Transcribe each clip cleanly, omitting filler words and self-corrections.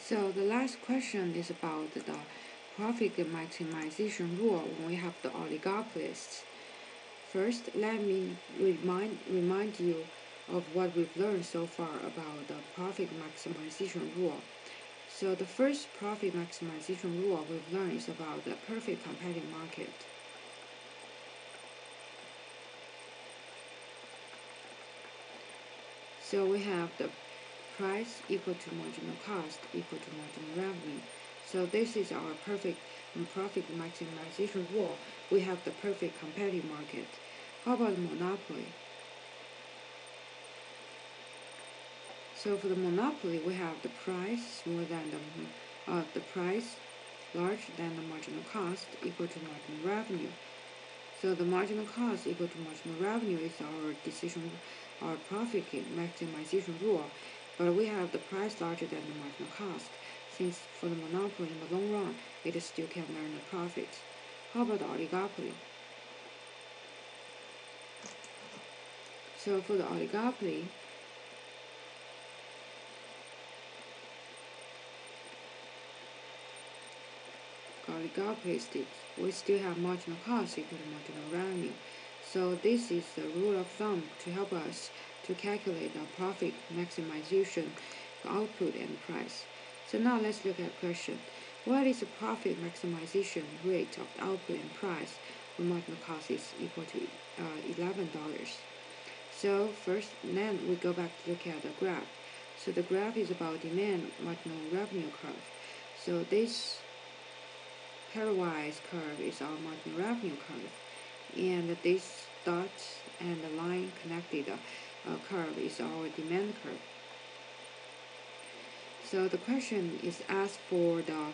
So the last question is about the profit maximization rule when we have the oligopolists. First, let me remind you of what we've learned so far about the profit maximization rule. So the first profit maximization rule we've learned is about the perfect competitive market. So we have the price equal to marginal cost equal to marginal revenue. So this is our perfect profit maximization rule. We have the perfect competitive market. How about monopoly? So for the monopoly, we have the price more than the price larger than the marginal cost equal to marginal revenue. So the marginal cost equal to marginal revenue is our profit maximization rule. But we have the price larger than the marginal cost, since for the monopoly in the long run, it still can earn a profit. How about the oligopoly? So for the oligopoly, we still have marginal cost equal to marginal revenue. So this is the rule of thumb to help us to calculate the profit maximization output and price. So now let's look at question. What is the profit maximization rate of output and price when marginal cost is equal to $11? So first, then we go back to look at the graph. So the graph is about demand marginal revenue curve. So this pairwise curve is our marginal revenue curve, and this dot and the line connected curve is our demand curve. So the question is asked for the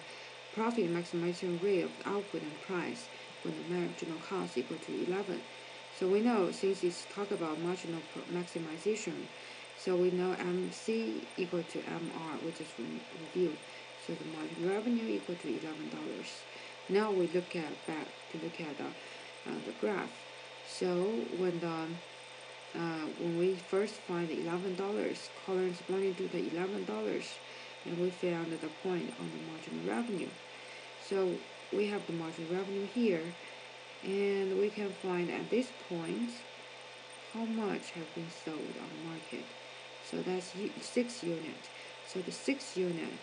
profit maximization rate of output and price when the marginal cost equal to 11. So we know, since it's talk about marginal maximization, so we know MC equal to MR, we just reviewed. So the marginal revenue equal to $11. Now we look at the graph. So when we first find the $11 corresponding to the $11, and we found the point on the marginal revenue. So we have the marginal revenue here, and we can find at this point how much have been sold on the market. So that's 6 units. So the 6 unit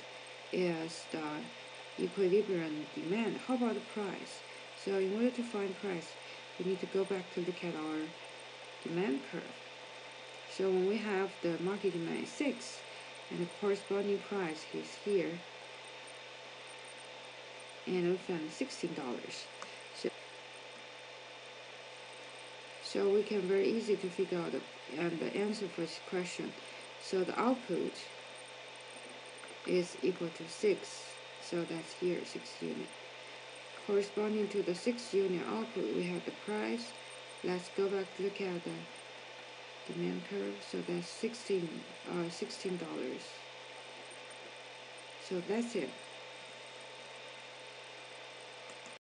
is the equilibrium demand. How about the price? So in order to find price, we need to go back to look at our demand curve. So when we have the market demand is 6, and the corresponding price is here, and we found $16. So we can very easy to figure out the answer for this question. So the output is equal to 6. So that's here, 6 unit. Corresponding to the 6 unit output, we have the price. Let's go back to look at the demand curve. So that's $16. So that's it.